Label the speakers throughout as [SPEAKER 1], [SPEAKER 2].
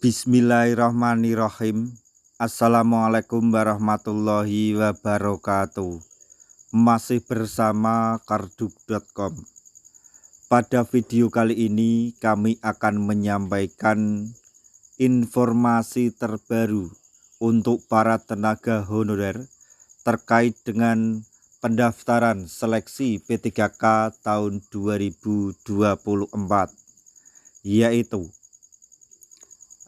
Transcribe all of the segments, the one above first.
[SPEAKER 1] Bismillahirrahmanirrahim. Assalamualaikum warahmatullahi wabarakatuh. Masih bersama karduk.com. Pada video kali ini kami akan menyampaikan informasi terbaru untuk para tenaga honorer terkait dengan pendaftaran seleksi P3K tahun 2024, yaitu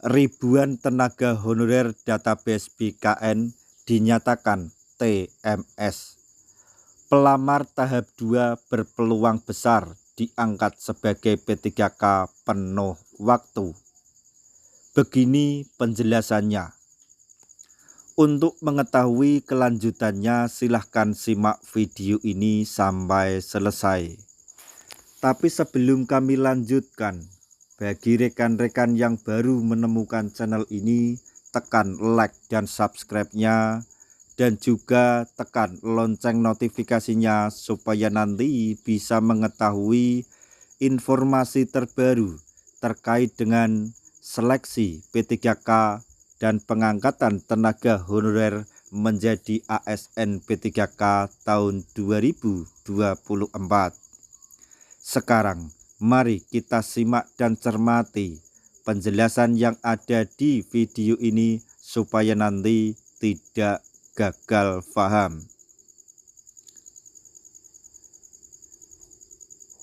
[SPEAKER 1] ribuan tenaga honorer database BKN dinyatakan TMS. Pelamar tahap 2 berpeluang besar diangkat sebagai P3K penuh waktu. Begini penjelasannya. Untuk mengetahui kelanjutannya silahkan simak video ini sampai selesai. Tapi sebelum kami lanjutkan, bagi rekan-rekan yang baru menemukan channel ini, tekan like dan subscribe-nya, dan juga tekan lonceng notifikasinya supaya nanti bisa mengetahui informasi terbaru terkait dengan seleksi P3K dan pengangkatan tenaga honorer menjadi ASN P3K tahun 2024. Sekarang mari kita simak dan cermati penjelasan yang ada di video ini supaya nanti tidak gagal paham.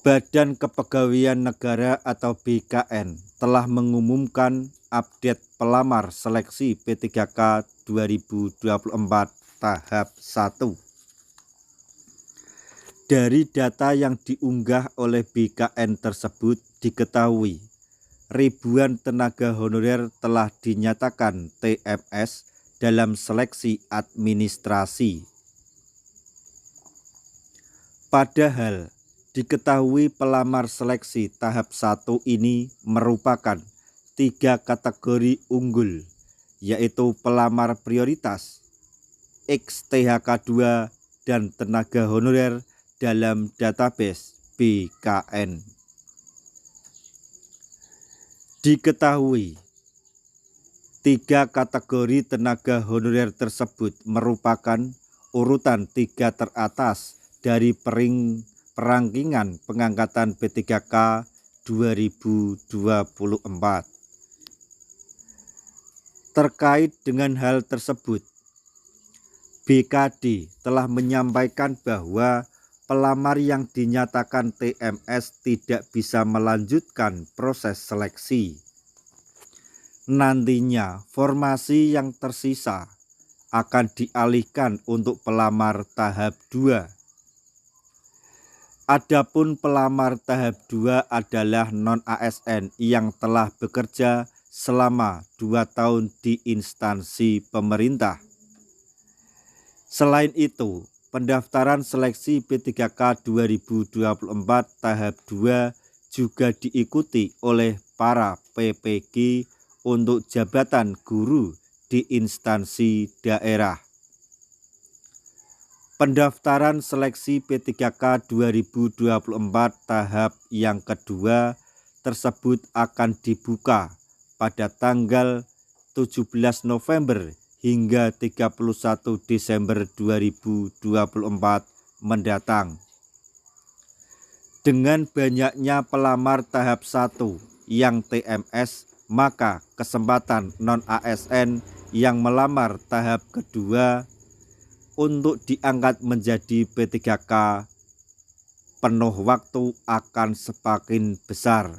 [SPEAKER 1] Badan Kepegawaian Negara atau BKN telah mengumumkan update pelamar seleksi P3K 2024 tahap 1. Dari data yang diunggah oleh BKN tersebut diketahui ribuan tenaga honorer telah dinyatakan TMS dalam seleksi administrasi. Padahal diketahui pelamar seleksi tahap 1 ini merupakan 3 kategori unggul, yaitu pelamar prioritas, XTHK2, dan tenaga honorer dalam database BKN. Diketahui 3 kategori tenaga honorer tersebut merupakan urutan 3 teratas dari perangkingan pengangkatan P3K 2024. Terkait dengan hal tersebut, BKD telah menyampaikan bahwa pelamar yang dinyatakan TMS tidak bisa melanjutkan proses seleksi. Nantinya formasi yang tersisa akan dialihkan untuk pelamar tahap 2. Adapun pelamar tahap 2 adalah non-ASN yang telah bekerja selama 2 tahun di instansi pemerintah. Selain itu, pendaftaran seleksi P3K 2024 tahap 2 juga diikuti oleh para PPG untuk jabatan guru di instansi daerah. Pendaftaran seleksi P3K 2024 tahap yang kedua tersebut akan dibuka pada tanggal 17 November hingga 31 Desember 2024 mendatang. Dengan banyaknya pelamar tahap 1 yang TMS, maka kesempatan non-ASN yang melamar tahap kedua untuk diangkat menjadi P3K penuh waktu akan semakin besar.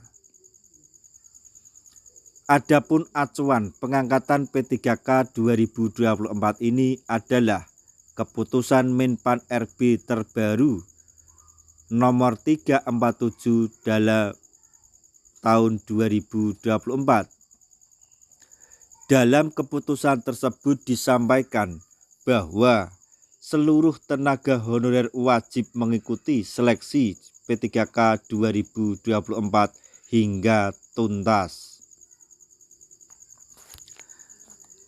[SPEAKER 1] Adapun acuan pengangkatan P3K 2024 ini adalah keputusan Menpan RB terbaru nomor 347 dalam tahun 2024. Dalam keputusan tersebut disampaikan bahwa seluruh tenaga honorer wajib mengikuti seleksi P3K 2024 hingga tuntas.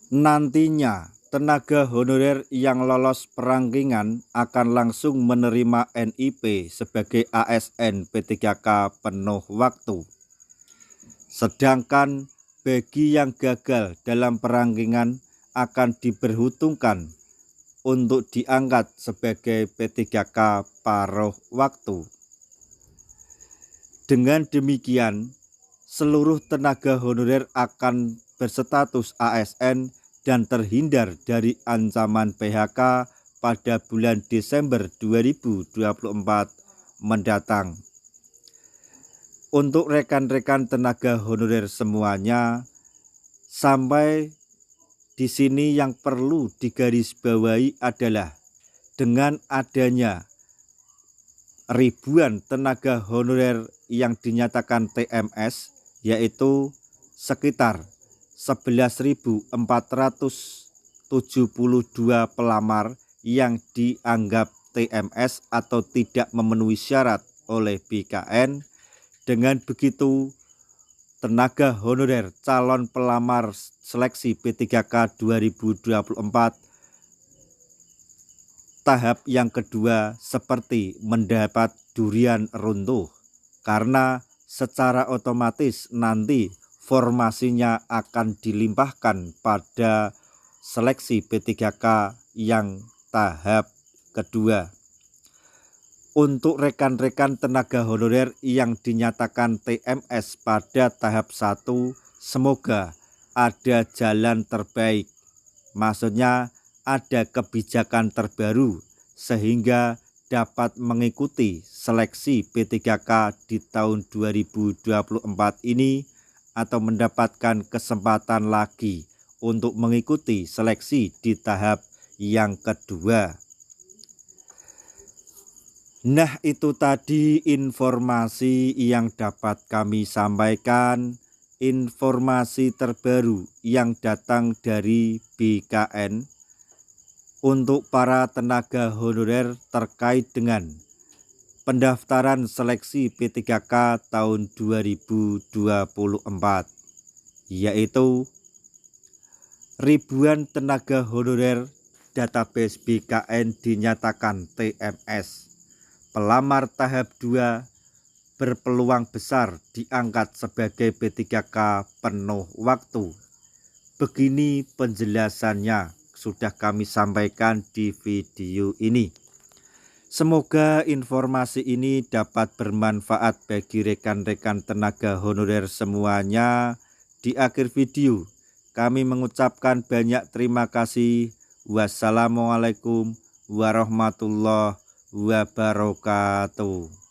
[SPEAKER 1] Nantinya tenaga honorer yang lolos perangkingan akan langsung menerima NIP sebagai ASN P3K penuh waktu. Sedangkan bagi yang gagal dalam perangkingan akan diperhitungkan untuk diangkat sebagai P3K paruh waktu. Dengan demikian, seluruh tenaga honorer akan berstatus ASN dan terhindar dari ancaman PHK pada bulan Desember 2024 mendatang. Untuk rekan-rekan tenaga honorer semuanya, sampai di sini yang perlu digarisbawahi adalah dengan adanya ribuan tenaga honorer yang dinyatakan TMS, yaitu sekitar 11.472 pelamar yang dianggap TMS atau tidak memenuhi syarat oleh BKN. Dengan begitu, tenaga honorer calon pelamar seleksi P3K 2024 tahap yang kedua seperti mendapat durian runtuh, karena secara otomatis nanti formasinya akan dilimpahkan pada seleksi P3K yang tahap kedua. Untuk rekan-rekan tenaga honorer yang dinyatakan TMS pada tahap 1, semoga ada jalan terbaik. Maksudnya ada kebijakan terbaru sehingga dapat mengikuti seleksi P3K di tahun 2024 ini atau mendapatkan kesempatan lagi untuk mengikuti seleksi di tahap yang kedua. Nah, itu tadi informasi yang dapat kami sampaikan, informasi terbaru yang datang dari BKN untuk para tenaga honorer terkait dengan pendaftaran seleksi P3K tahun 2024, yaitu ribuan tenaga honorer database BKN dinyatakan TMS. Pelamar tahap 2 berpeluang besar diangkat sebagai P3K penuh waktu. Begini penjelasannya, sudah kami sampaikan di video ini. Semoga informasi ini dapat bermanfaat bagi rekan-rekan tenaga honorer semuanya. Di akhir video, kami mengucapkan banyak terima kasih. Wassalamualaikum warahmatullahi wabarakatuh.